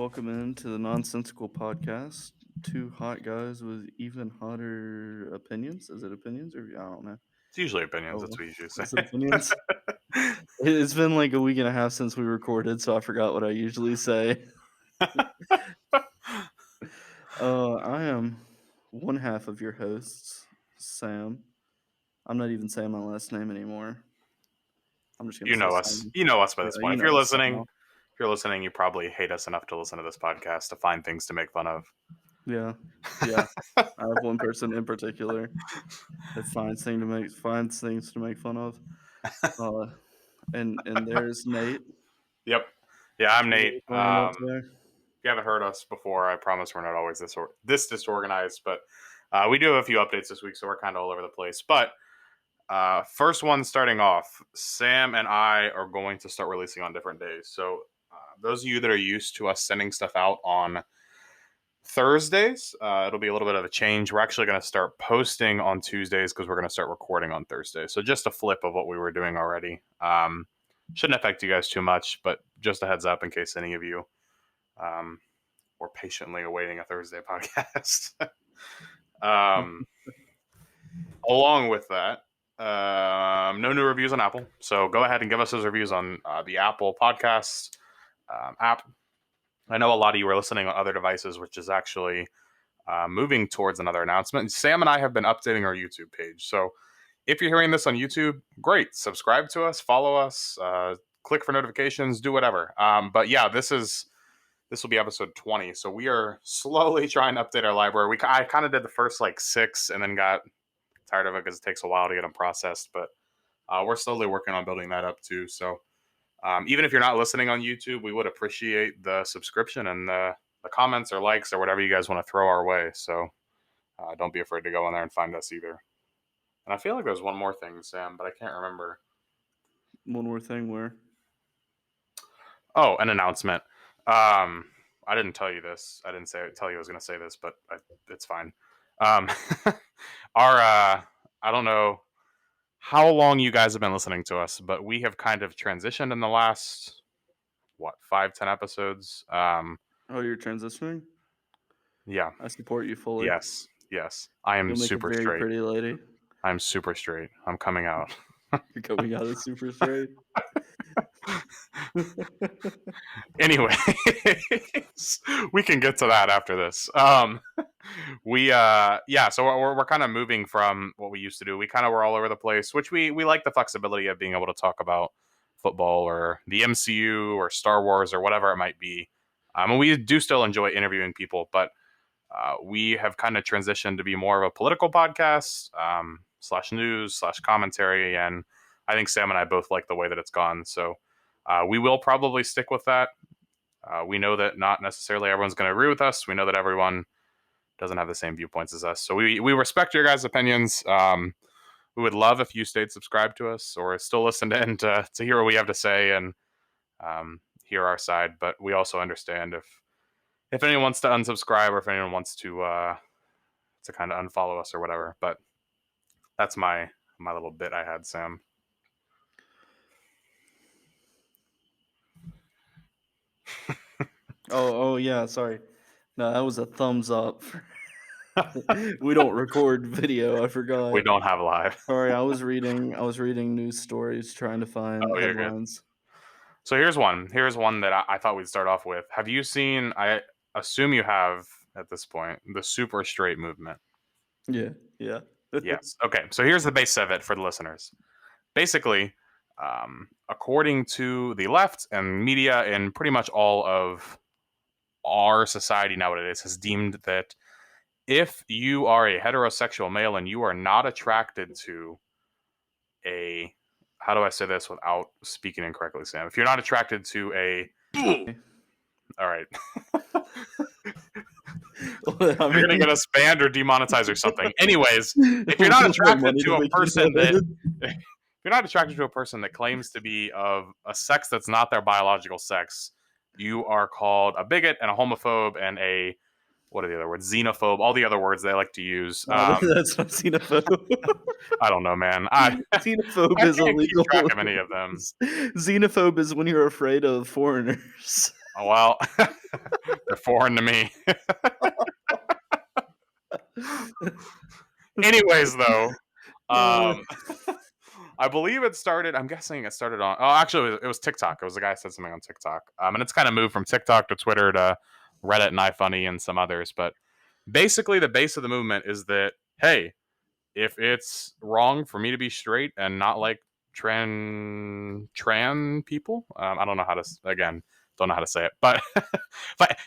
welcome into the Nonsensical Podcast. Two hot guys with even hotter opinions. Is it opinions or I don't know? It's usually opinions. Oh, That's what you usually say. is it opinions? It's been like a week and a half since we recorded, so I forgot what I usually say. I am one half of your hosts, Sam. I'm not even saying my last name anymore. I'm just gonna You say know us. Sam. You know us by Yeah, this point. you If know you're us listening, now. you probably hate us enough to listen to this podcast to find things to make fun of. Yeah. I have one person in particular that finds things to make fun of. And there's Nate. Yep. Yeah, I'm What Nate. are you playing up today? If you haven't heard us before, I promise we're not always this disorganized, but we do have a few updates this week, so we're kind of all over the place. But first one starting off, Sam and I are going to start releasing on different days. So those of you that are used to us sending stuff out on Thursdays, it'll be a little bit of a change. We're actually going to start posting on Tuesdays because we're going to start recording on Thursdays. So just a flip of what we were doing already. Shouldn't affect you guys too much, but just a heads up in case any of you were patiently awaiting a Thursday podcast. Along with that, no new reviews on Apple. So go ahead and give us those reviews on the Apple Podcast app. I know a lot of you are listening on other devices, which is actually moving towards another announcement. Sam and I have been updating our YouTube page. So if you're hearing this on YouTube, great. Subscribe to us, follow us, click for notifications, do whatever. But yeah, this will be episode 20. So we are slowly trying to update our library. I kind of did the first like 6 and then got tired of it because it takes a while to get them processed. But we're slowly working on building that up too. So even if you're not listening on YouTube, we would appreciate the subscription and the comments or likes or whatever you guys want to throw our way. So don't be afraid to go in there and find us either. And I feel like there's one more thing, Sam, but I can't remember. One more thing where? Oh, an announcement. I didn't tell you this. I didn't tell you I was going to say this, but it's fine. I don't know how long you guys have been listening to us, but we have kind of transitioned in the last 5-10 episodes. Oh, you're transitioning? Yeah. I support you fully. Yes. I am You'll make super a very straight. pretty lady. I'm super straight. I'm coming out. You're coming out as super straight. Anyway, we can get to that after this. So we're kind of moving from what we used to do. We kind of were all over the place, which we like the flexibility of being able to talk about football or the MCU or Star Wars or whatever it might be. And we do still enjoy interviewing people, but we have kind of transitioned to be more of a political podcast, /news /commentary. And I think Sam and I both like the way that it's gone. So we will probably stick with that. We know that not necessarily everyone's going to agree with us. We know that everyone doesn't have the same viewpoints as us. So we respect your guys' opinions. We would love if you stayed subscribed to us or still listened in to hear what we have to say and hear our side. But we also understand if anyone wants to unsubscribe or if anyone wants to kind of unfollow us or whatever. But that's my little bit I had, Sam. Oh yeah, sorry. No, that was a thumbs up. We don't record video. I forgot. We don't have live. Sorry, I was reading news stories trying to find headlines. Good. So here's one that I thought we'd start off with. Have you seen? I assume you have at this point the super straight movement. Yeah. Yes. Okay. So here's the base of it for the listeners. Basically, according to the left and media and pretty much all of our society nowadays has deemed that if you are a heterosexual male and you are not attracted to a, how do I say this without speaking incorrectly, Sam? If you're not attracted to a, all right. You're going to get us banned or demonetized or something. Anyways, if you're not attracted to a person if you're not attracted to a person that claims to be of a sex that's not their biological sex, you are called a bigot and a homophobe and a, what are the other words? Xenophobe, all the other words they like to use. That's not xenophobe. I don't know, man. Xenophobe I is can't illegal. keep track of any of them. Xenophobe is when you're afraid of foreigners. Oh, well, they're foreign to me. Anyways, though, Uh, um, I believe it started. I'm guessing it started on. Oh, actually, it was TikTok. It was a guy who said something on TikTok, and it's kind of moved from TikTok to Twitter to Reddit and iFunny and some others. But basically, the base of the movement is that hey, if it's wrong for me to be straight and not like tran people, I don't know how to again don't know how to say it, but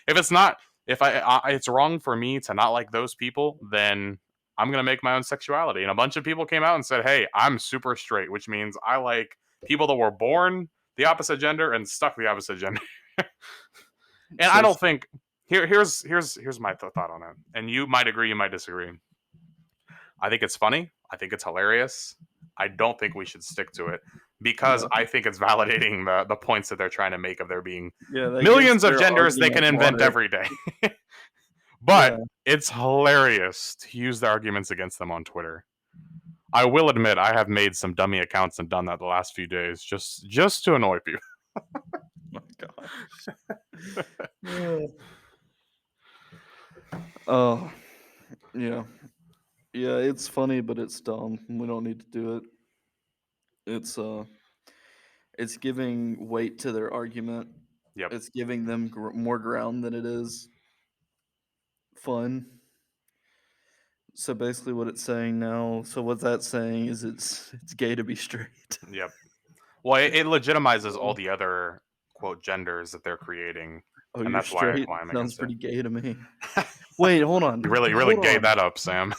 if it's not if it's wrong for me to not like those people, then I'm gonna make my own sexuality. And a bunch of people came out and said, "Hey, I'm super straight," which means I like people that were born the opposite gender and stuck the opposite gender. And I so don't think here's my thought on it. And you might agree, you might disagree. I think it's funny. I think it's hilarious. I don't think we should stick to it because no, I think it's validating the points that they're trying to make of there being yeah, that gives millions of their genders they argument can invent water. every day. Yeah, But it's hilarious to use the arguments against them on Twitter. I will admit I have made some dummy accounts and done that the last few days just to annoy people. my gosh. Yeah. Oh, yeah. Yeah, it's funny, but it's dumb. We don't need to do it. It's it's giving weight to their argument. Yep. It's giving them more ground than it is fun. So basically, what it's saying now. So what that's saying is it's gay to be straight. Yep. Well, it legitimizes all So, the other quote genders that they're creating, oh, and you're that's why straight. I'm Sounds against it. pretty gay to me. Wait, hold on. You really Hold gave on. that up, Sam.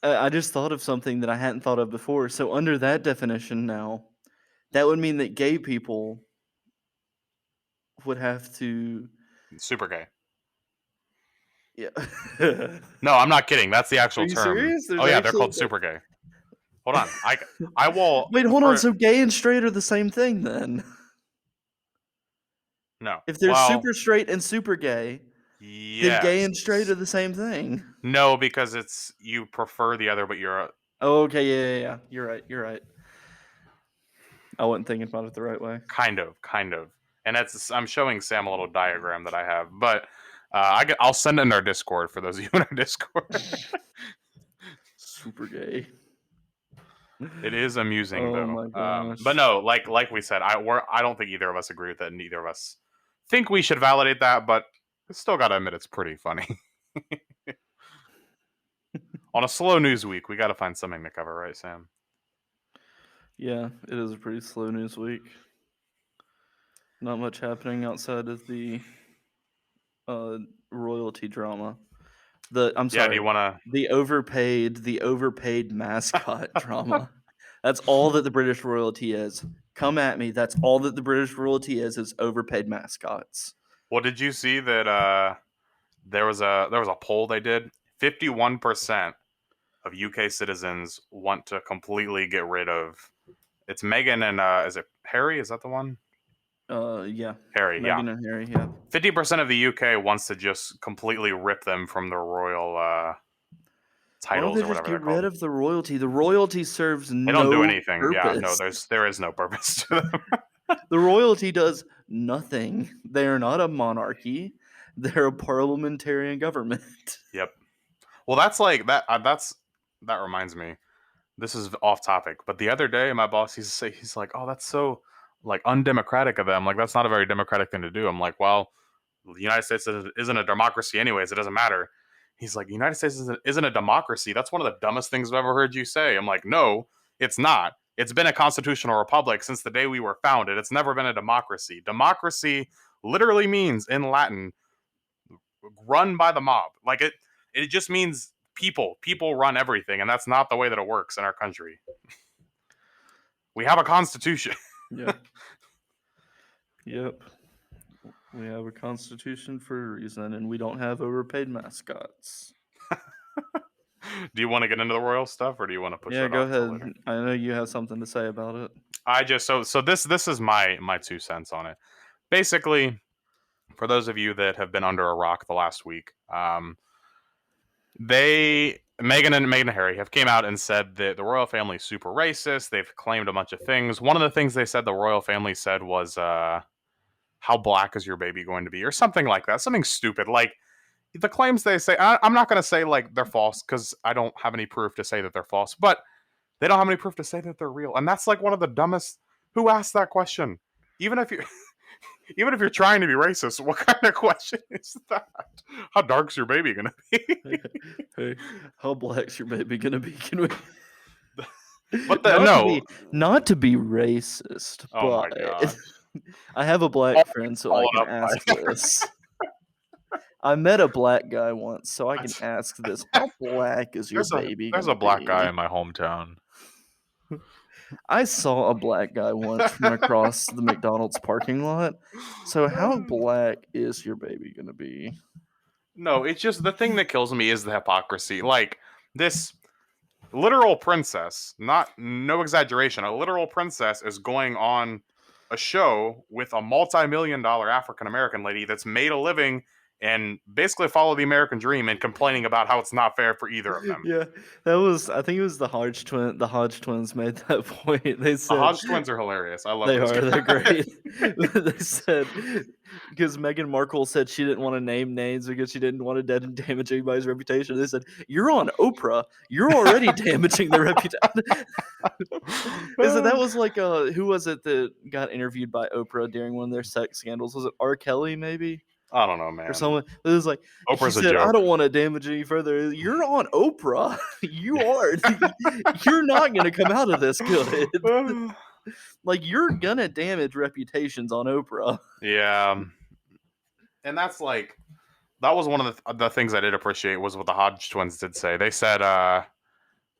I just thought of something that I hadn't thought of before. So under that definition now, that would mean that gay people would have to. Super gay. Yeah. No, I'm not kidding. That's the Are actual you term. serious? There's Oh yeah, they're actually called super gay. Hold on. I will Wait, hold on. for So gay and straight are the same thing then? no. If there's Well, super straight and super gay, then gay and straight yes. are the same thing. No, because it's you prefer the other, but you're Oh, okay, yeah. You're right. You're right. I wasn't thinking about it the right way. kind of. And that's I'm showing Sam a little diagram that I have, but I'll send it in our Discord for those of you in our Discord. Super gay. It is amusing Oh though. my But gosh. no, like we said, I don't think either of us agree with that. Neither of us think we should validate that, but still got to admit it's pretty funny. On a slow news week, we got to find something to cover, right, Sam? Yeah, it is a pretty slow news week. Not much happening outside of the uh royalty drama. I'm Yeah. Do you sorry, want to? the overpaid mascot drama. That's all that the British royalty is. Come at me. That's all that the British royalty is overpaid mascots. Well, did you see that? There was a poll they did. 51% of UK citizens want to completely get rid of. It's Meghan and is it Harry? Is that the one? Yeah, Harry. Yeah. Meghan and Harry. Yeah. 50% of the UK wants to just completely rip them from the royal Why don't titles they or just whatever get they're rid called. of the royalty? The royalty serves They don't do no anything. Yeah, no, purpose. there is no purpose to them. The royalty does nothing. They are not a monarchy. They're a parliamentarian government. Yep. Well, that's like that. That reminds me. This is off topic, but the other day, my boss he's like, "Oh, that's so like undemocratic of them. Like that's not a very democratic thing to do." I'm like, "Well, the United States isn't a democracy, anyways. It doesn't matter." He's like, "The United States isn't a democracy. That's one of the dumbest things I've ever heard you say." I'm like, "No, it's not. It's been a constitutional republic since the day we were founded. It's never been a democracy. Democracy literally means in Latin run by the mob. Like it just means people run everything, and that's not the way that it works in our country. We have a constitution." Yeah. Yep. We have a constitution for a reason, and we don't have overpaid mascots. Do you want to get into the royal stuff, or do you want to push Yeah, that go off till ahead. later? I know you have something to say about it. I just so this is my 2 cents on it. Basically, for those of you that have been under a rock the last week, they Meghan and Harry have came out and said that the royal family is super racist. They've claimed a bunch of things. One of the things they said the royal family said was how black is your baby going to be, or something like that, something stupid. Like the claims they say, I'm not going to say like they're false because I don't have any proof to say that they're false, but they don't have any proof to say that they're real, and that's like one of the dumbest. Who asked that question? Even if you, even if you're trying to be racist, what kind of question is that? How dark's your baby gonna be? Hey, how black's your baby gonna be? Can we But not to no. be not to be racist, Oh but my gosh. I have a black friend, so I Followed can up ask by this. I met a black guy once, so I can ask this. How black is your there's a baby there's a gonna black guy be? in my hometown. I saw a black guy once from across the McDonald's parking lot. So how black is your baby gonna be? No, it's just the thing that kills me is the hypocrisy. Like this literal princess, not no exaggeration, a literal princess is going on a show with a multi-million dollar African American lady that's made a living and basically follow the American dream and complaining about how it's not fair for either of them. Yeah, that was I think it was the Hodge twins made that point. They The said Hodge twins are hilarious. I love they those are, they're guys. great. They said because Meghan Markle said she didn't want to name names because she didn't want to damage anybody's reputation. They said, "You're on Oprah. You're already damaging their reputation." They said that was like who was it that got interviewed by Oprah during one of their sex scandals? Was it R. Kelly maybe? I don't know, Or man. someone it was like he Oprah's a said, "I joke. don't want to damage any further." You're on Oprah. You are. You're not gonna come out of this good. Like you're gonna damage reputations on Oprah. Yeah, and that's like that was one of the things I did appreciate was what the Hodge twins did say. They said, or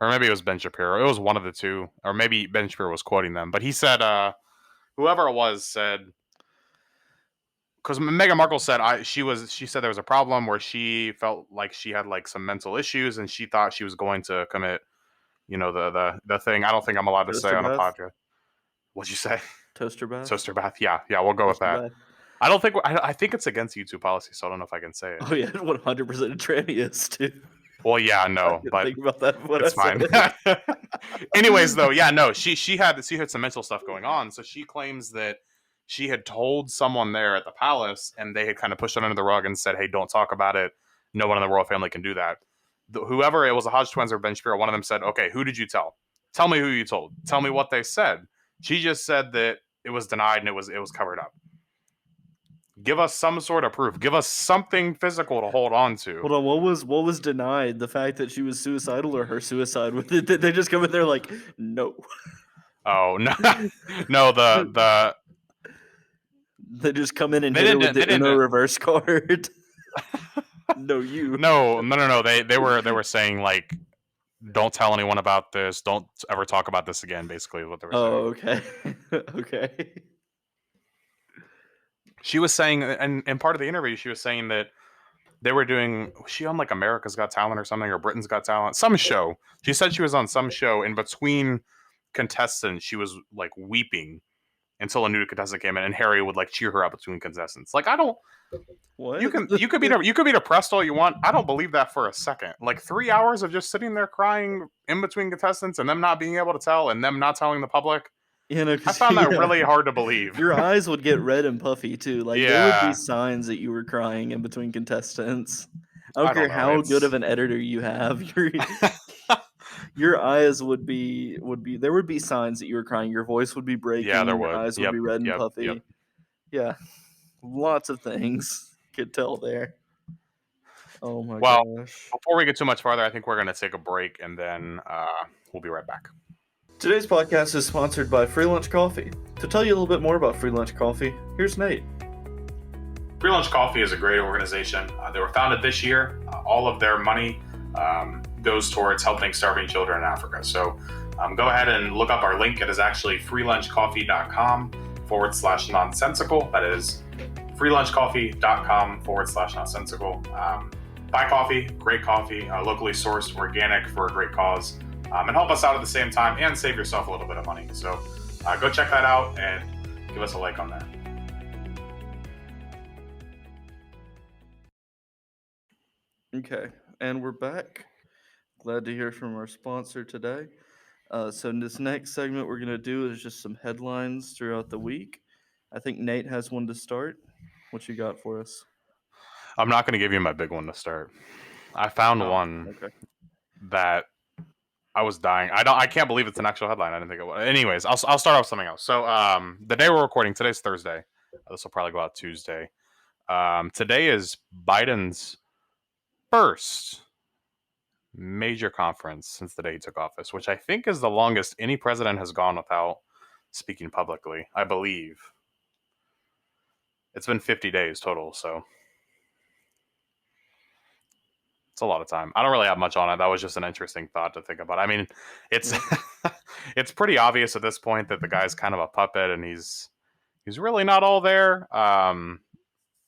maybe it was Ben Shapiro. It was one of the two, or maybe Ben Shapiro was quoting them, but he said, whoever it was said, because Meghan Markle said she said there was a problem where she felt like she had like some mental issues and she thought she was going to commit, the thing. I don't think I'm allowed to say Toaster on a bath. podcast. What'd you say? Toaster bath. Toaster bath. Yeah, yeah, we'll go with Toaster that. bath. I don't think I think it's against YouTube policy, so I don't know if I can say it. Oh yeah, 100% a tranny is too. Well, yeah, I no, didn't but think about that when I it's said fine. it. Anyways, though, yeah, no, she had some mental stuff going on, so she claims that she had told someone there at the palace, and they had kind of pushed it under the rug and said, "Hey, don't talk about it. No one in the royal family can do that." Whoever it was, the Hodge twins or Ben Shapiro, one of them said, "Okay, who did you tell? Tell me who you told. Tell me what they said." She just said that it was denied and it was covered up. Give us some sort of proof. Give us something physical to hold on to. Hold on, what was denied? The fact that she was suicidal or her suicide? Did they just come in there like, no? Oh no, no, They just come in and they hit her with didn't they the Uno didn't reverse card. No, you. no. They were saying like, don't tell anyone about this. Don't ever talk about this again. Basically, is what they were saying. Oh, okay. Okay. She was saying, and in part of the interview, she was saying that they were doing. Was she on like America's Got Talent or something, or Britain's Got Talent? Some show. She said she was on some show. In between contestants, she was like weeping until a new contestant came in, and Harry would like cheer her up between contestants. Like I don't. What? You could be depressed all you want. I don't believe that for a second. Like 3 hours of just sitting there crying in between contestants and them not being able to tell and them not telling the public. You know, I 'cause found that yeah, really hard to believe. your eyes would get red and puffy too. Like there would be Yeah, signs that you were crying in between contestants. I don't I don't care know. how good It's of an editor you have. Your eyes would be there would be signs that you were crying. Your voice would be yeah, there breaking. Your would. eyes would Yep, be red and yep, yep. puffy. Yeah, lots of things could tell there. Oh my Well, gosh. before we get too much farther, I think we're going to take a break and then we'll be right back. Today's podcast is sponsored by Free Lunch Coffee. To tell you a little bit more about Free Lunch Coffee, here's Nate. Free Lunch Coffee is a great organization. They were founded this year. All of their money goes towards helping starving children in Africa. So go ahead and look up our link. It is actually freelunchcoffee.com/nonsensical. That is freelunchcoffee.com/nonsensical. Buy coffee, great coffee, locally sourced, organic for a great cause, and help us out at the same time and save yourself a little bit of money. So go check that out and give us a like on that. Okay, and we're back. Glad to hear from our sponsor today. So in this next segment we're going to do is just some headlines throughout the week. I think Nate has one to start. What you got for us? I'm not going to give you my big one to start. I found Oh, one okay. that I was dying. I can't believe it's an actual headline. I didn't think it was. Anyways, I'll start off with something else. So the day we're recording, today's Thursday. This will probably go out Tuesday. Today is Biden's first major conference since the day he took office, which I think is the longest any president has gone without speaking publicly. I believe it's been 50 days total, so it's a lot of time. I don't really have much on it. That was just an interesting thought to think about. I mean, it's Yeah. it's pretty obvious at this point that the guy's kind of a puppet and he's really not all there.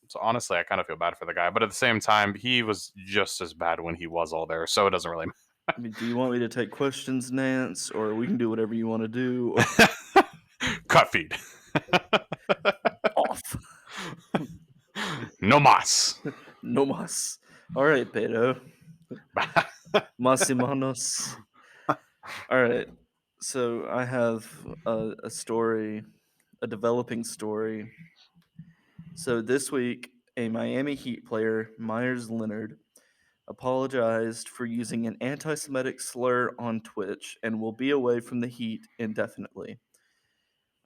So honestly, I kind of feel bad for the guy, but at the same time, he was just as bad when he was all there. So it doesn't really I mean, do you want me to take questions, Nance, or we can do whatever you want to do? Or cut feed. off. No mas. No mas. All right, Pedro. Masimanos. All right. So I have a story, a developing story. So this week, a Miami Heat player, Myers Leonard, apologized for using an anti Semitic slur on Twitch and will be away from the Heat indefinitely.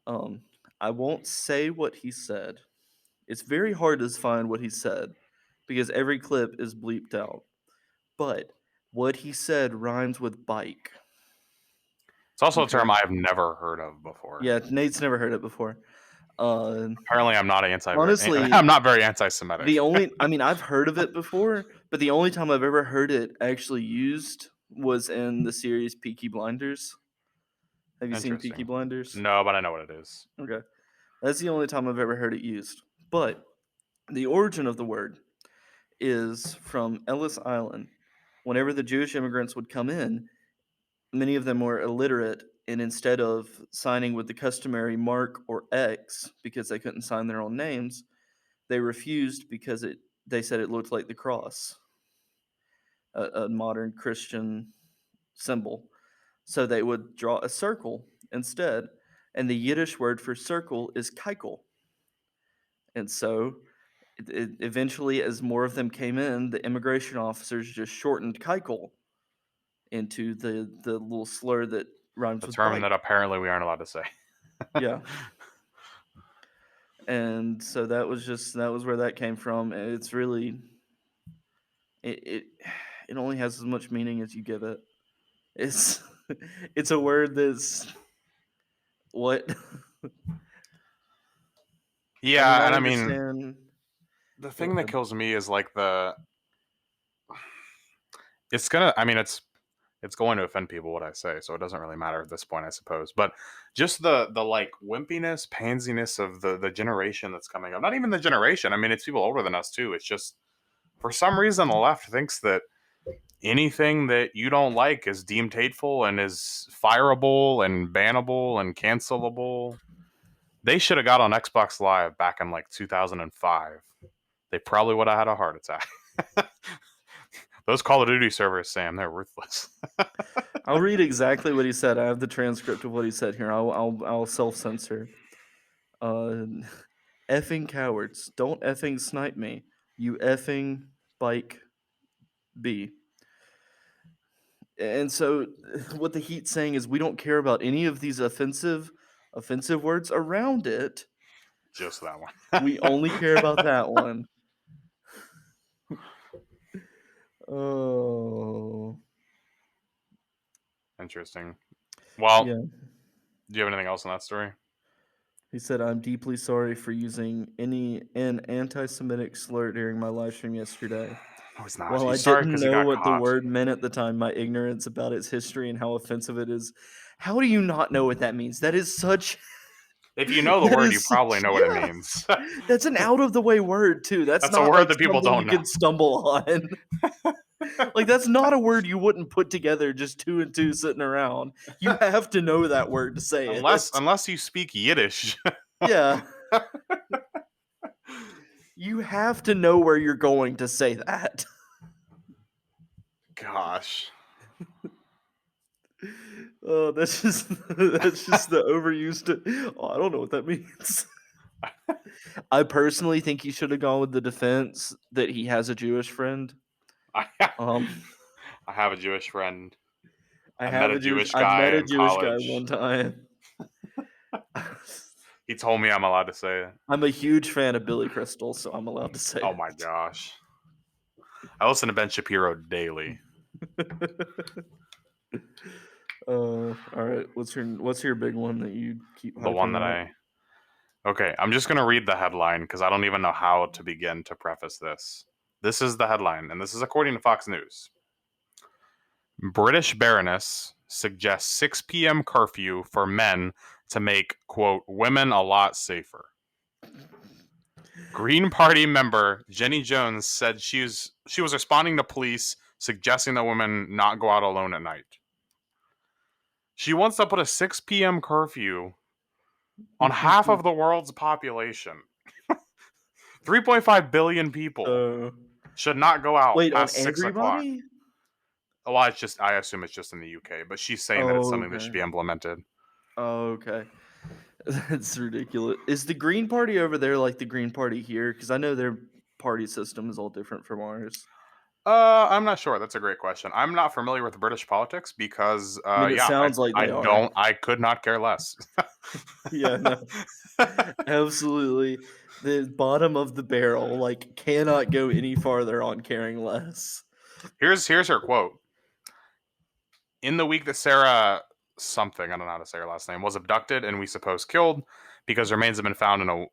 Um, I won't say what he said. It's very hard to find what he said because every clip is bleeped out. But what he said rhymes with bike. It's also a Okay. term I've never heard of before. Yeah, Nate's never heard it before. Uh, Apparently, I'm not honestly, I'm not very anti-Semitic. I mean, I've heard of it before, but the only time I've ever heard it actually used was in the series Peaky Blinders. Have you seen Peaky Interesting. Blinders? No, but I know what it is. Okay. That's the only time I've ever heard it used. But the origin of the word is from Ellis Island. Whenever the Jewish immigrants would come in, many of them were illiterate, and instead of signing with the customary mark or X because they couldn't sign their own names, they refused because they said it looked like the cross, a modern Christian symbol. So they would draw a circle instead, and the Yiddish word for circle is keikel. And so eventually, as more of them came in, the immigration officers just shortened keikel into the little slur that rhymes A with term bike. that apparently we aren't allowed to say. Yeah. And so that was where that came from. It's really it it only has as much meaning as you give it. It's it's a word that's what I mean, Yeah, I and I mean, understand. the Go thing that ahead. kills me is like it's gonna. I mean, it's going to offend people what I say, so it doesn't really matter at this point, I suppose. But just the like wimpiness, pansiness of the generation that's coming up. Not even the generation. I mean, it's people older than us too. It's just for some reason the left thinks that anything that you don't like is deemed hateful and is fireable and bannable and cancelable. They should have got on Xbox Live back in like 2005. They probably would have had a heart attack. Those Call of Duty servers, Sam, they're ruthless. I'll read exactly what he said. I have the transcript of what he said here. I'll self censor. Uh, effing cowards! Don't effing snipe me, you effing bike B. And so, what the Heat's saying is, we don't care about any of these offensive words around it. Just that We one. only care about that one. Oh, Interesting. Well, yeah. do you have anything else on that story? He said, "I'm deeply sorry for using an anti-Semitic slur during my live stream yesterday. No, he's not. While I He's sorry didn't because he know got what the caught. word meant at the time, my ignorance about its history and how offensive it is. How do you not know what that means? That is such. If you know the That word, you is probably such. know what it Yeah. means. That's an out of the way word too. That's That's a not word like that people something you don't know. can stumble on. Like that's not a word you wouldn't put together just two and two sitting around. You have to know that word to say unless it. unless you speak Yiddish. Yeah. You have to know where you're going to say that. Gosh. Oh, that's just that's just the overused. Oh, I don't know what that means. I personally think he should have gone with the defense that he has a Jewish friend. I Um, have a Jewish friend. I I met have a a Jewish. Jewish I've guy met a in Jewish guy college. one time. He told me I'm allowed to say it. I'm a huge fan of Billy Crystal, so I'm allowed to say Oh it. my gosh. I listen to Ben Shapiro daily. All right. What's your big one that you keep The one that hyping up? Okay, I'm just going to read the headline because I don't even know how to begin to preface this. This is the headline, and this is according to Fox News. British Baroness suggests 6 p.m. curfew for men to make, quote, women a lot safer. Green Party member Jenny Jones said she was responding to police suggesting that women not go out alone at night. She wants to put a 6 p.m. curfew on half of the world's population. 3.5 billion people Uh, should not go out wait, on past 6 o'clock. everybody? Well, it's just, I assume it's just in the UK, but she's saying that it's Oh, something that should okay. be implemented. Oh, okay. That's ridiculous. Is the Green Party over there like the Green Party here? Because I know their party system is all different from ours. I'm not sure. That's a great question. I'm not familiar with British politics because, I mean, it yeah, sounds like they are. I could not care less. Yeah, no, absolutely. The bottom of the barrel, like, cannot go any farther on caring less. Here's her quote. In the week that Sarah something, I don't know how to say her last name, was abducted and we suppose killed because remains have been found in a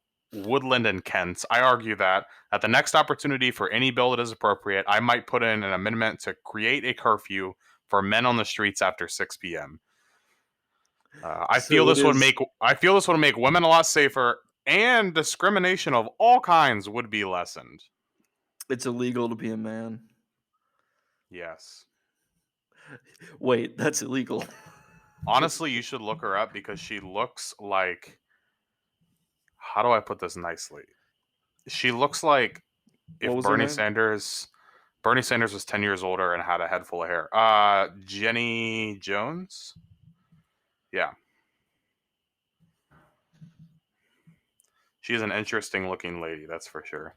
woodland in Kent, I argue that at the next opportunity for any bill that is appropriate, I might put in an amendment to create a curfew for men on the streets after 6 p.m. I feel So it this would is. make women a lot safer, and discrimination of all kinds would be lessened. It's illegal to be a man. Yes. Wait, that's illegal. Honestly, you should look her up because she looks like, how do I put this nicely? She looks like What if was her name? Bernie Sanders was 10 years older and had a head full of hair. Jenny Jones? Yeah. She's an interesting looking lady, that's for sure.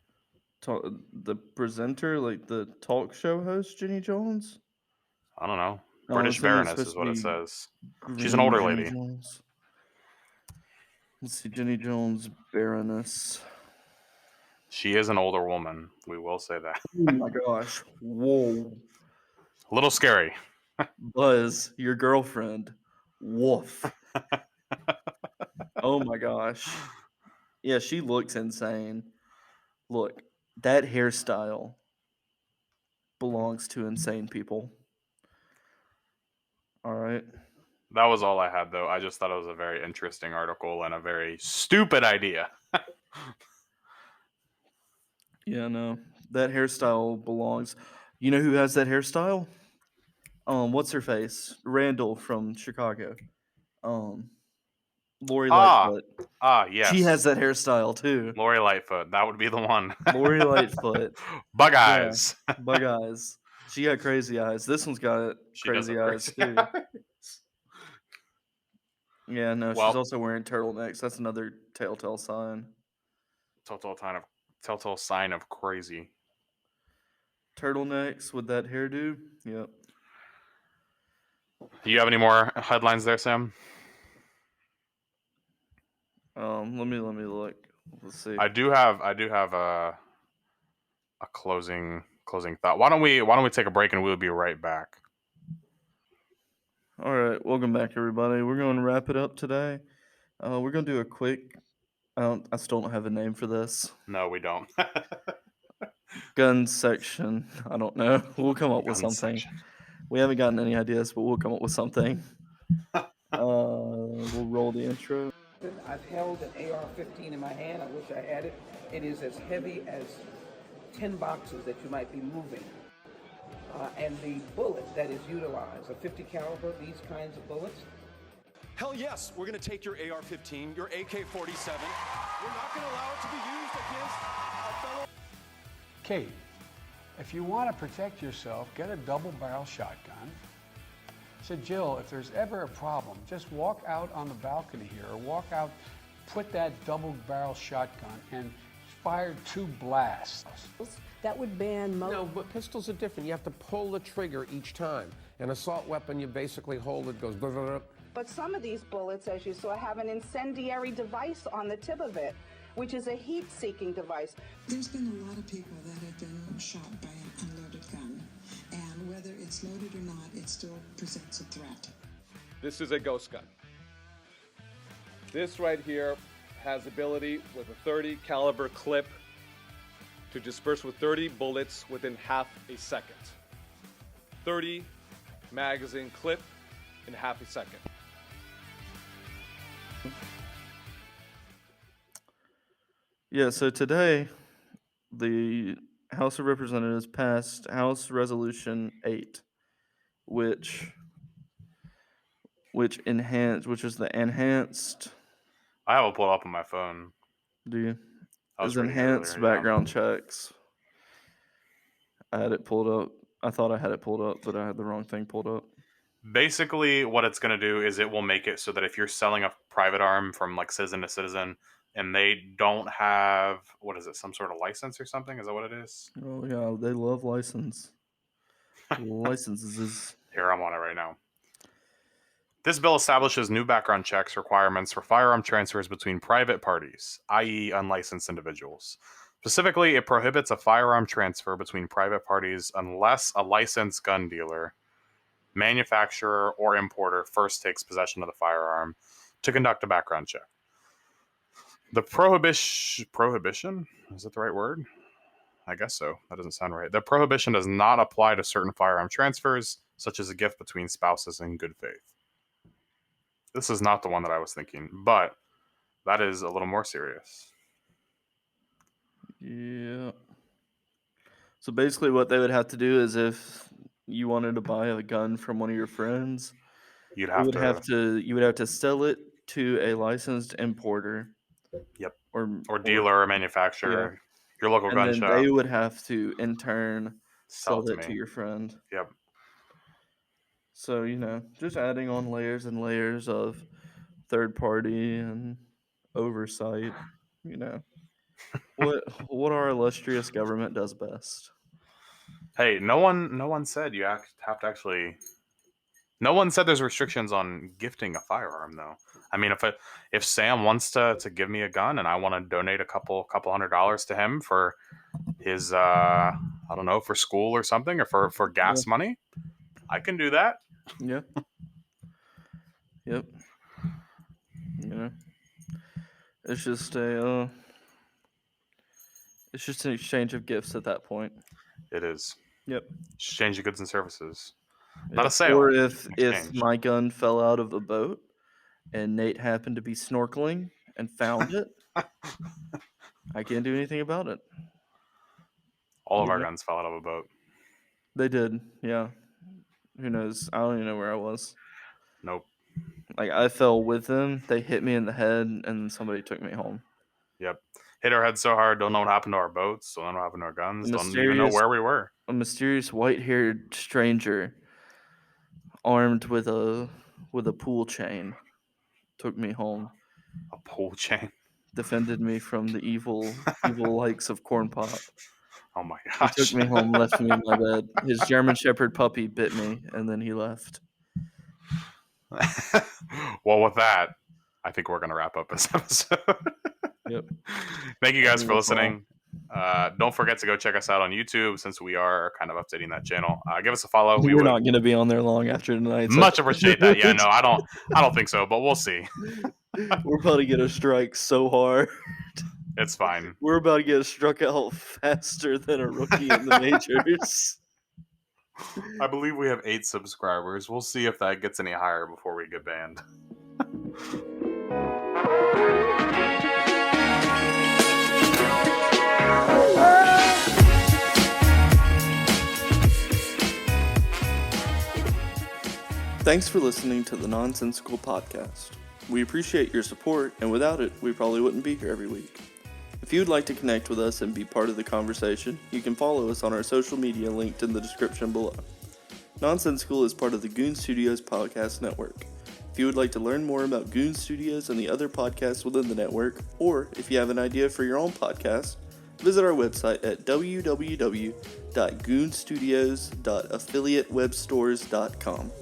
The presenter, like the talk show host, Jenny Jones? I don't know. Oh, I was British thinking it's Baroness supposed is to what it be says. She's an Green older Jenny lady. Jones. Let's see, Jenny Jones, Baroness. She is an older woman. We will say that. Oh my gosh. Whoa. A little scary. Buzz, your girlfriend. Woof. Oh my gosh. Yeah, she looks insane. Look, that hairstyle belongs to insane people. All right. That was all I had, though. I just thought it was a very interesting article and a very stupid idea. Yeah, no. That hairstyle belongs. You know who has that hairstyle? What's her face? Randall from Chicago. Um, Lori Ah, Lightfoot. She yes. has that hairstyle too. Lori Lightfoot. That would be the one. Lori Lightfoot. Bug Yeah. eyes. Bug eyes. She got crazy eyes. This one's got She does crazy have eyes crazy too. eyes. Yeah, no, she's Well, also wearing turtlenecks. That's another telltale sign. telltale sign of crazy. Turtlenecks with that hairdo. Yep. Do you have any more headlines there, Sam? Let me look. Let's see. I do have a closing thought. Why don't we take a break and we'll be right back. All right, welcome back, everybody. We're going to wrap it up today. We're going to do a quick. I still don't have a name for this. No, we don't. Gun section. I don't know. We'll come up with Gun something. section. We haven't gotten any ideas, but we'll come up with something. We'll roll the intro. I've held an AR-15 in my hand. I wish I had it. It is as heavy as 10 boxes that you might be moving. And the bullet that is utilized, a 50 caliber, these kinds of bullets. Hell yes, we're going to take your AR-15, your AK-47. We're not going to allow it to be used against a fellow. Kate, if you want to protect yourself, get a double-barrel shotgun. I said, Jill, if there's ever a problem, just walk out on the balcony here or walk out put that double barrel shotgun and fired 2 blasts. That would ban most. No, but pistols are different. You have to pull the trigger each time. An assault weapon, you basically hold it, goes blah, blah, blah. But some of these bullets, as you saw, have an incendiary device on the tip of it, which is a heat-seeking device. There's been a lot of people that have been shot by an unloaded gun, and whether it's loaded or not, it still presents a threat. This is a ghost gun. This right here has ability with a 30 caliber clip to disperse with 30 bullets within half a second. 30 magazine clip in half a second. Yeah, so today, the House of Representatives passed House Resolution 8, which is the enhanced. I have it pulled up on my phone. Do you? I was Is reading it enhanced earlier, yeah. background checks. I had it pulled up. I thought I had it pulled up, but I had the wrong thing pulled up. Basically, what it's going to do is it will make it so that if you're selling a private arm from like citizen to citizen, and they don't have, what is it, some sort of license or something? Is that what it is? Oh yeah, they love license. Licenses. Here, I'm on it right now. This bill establishes new background checks requirements for firearm transfers between private parties, i.e. unlicensed individuals. Specifically, it prohibits a firearm transfer between private parties unless a licensed gun dealer, manufacturer, or importer first takes possession of the firearm to conduct a background check. The prohibition? Is that the right word? I guess so. That doesn't sound right. The prohibition does not apply to certain firearm transfers, such as a gift between spouses in good faith. This is not the one that I was thinking, but that is a little more serious. Yeah. So basically what they would have to do is if you wanted to buy a gun from one of your friends, You'd you would have to sell it to a licensed importer. Yep. Or dealer or manufacturer, your local gun then shop. They would have to in turn sell to it to me. your friend. Yep. So, just adding on layers and layers of third party and oversight, what our illustrious government does best. Hey, no one said you have to actually. No one said there's restrictions on gifting a firearm, though. I mean, if Sam wants to give me a gun and I want to donate a couple $100 to him for his I don't know, for school or something, or for gas money, I can do that. Yeah. Yep. It's just an exchange of gifts at that point. It is. Yep. Exchange of goods and services. Yep. Not a sale. Or if my gun fell out of a boat and Nate happened to be snorkeling and found it, I can't do anything about it. All of our guns fell out of a boat. They did, yeah. Who knows? I don't even know where I was. Nope. Like, I fell with them. They hit me in the head, and somebody took me home. Yep. Hit our head so hard, don't know what happened to our boats, don't know what happened to our guns, don't even know where we were. A mysterious white-haired stranger armed with a pool chain took me home. A pool chain? Defended me from the evil likes of Corn Pop. Oh my gosh. He took me home, left me in my bed. His German Shepherd puppy bit me, and then he left. Well, with that, I think we're going to wrap up this episode. Yep. Thank you guys for listening. Don't forget to go check us out on YouTube since we are kind of updating that channel. Give us a follow. We're not going to be on there long after tonight. Much appreciate that. Yeah, no, I don't think so, but we'll see. We're about to get a strike so hard. It's fine. We're about to get struck out faster than a rookie in the majors. I believe we have 8 subscribers. We'll see if that gets any higher before we get banned. Thanks for listening to the Nonsensical Podcast. We appreciate your support, and without it, we probably wouldn't be here every week. If you'd like to connect with us and be part of the conversation, you can follow us on our social media linked in the description below. Nonsensical is part of the Goon Studios podcast network. If you would like to learn more about Goon Studios and the other podcasts within the network, or if you have an idea for your own podcast, visit our website at www.goonstudios.affiliatewebstores.com.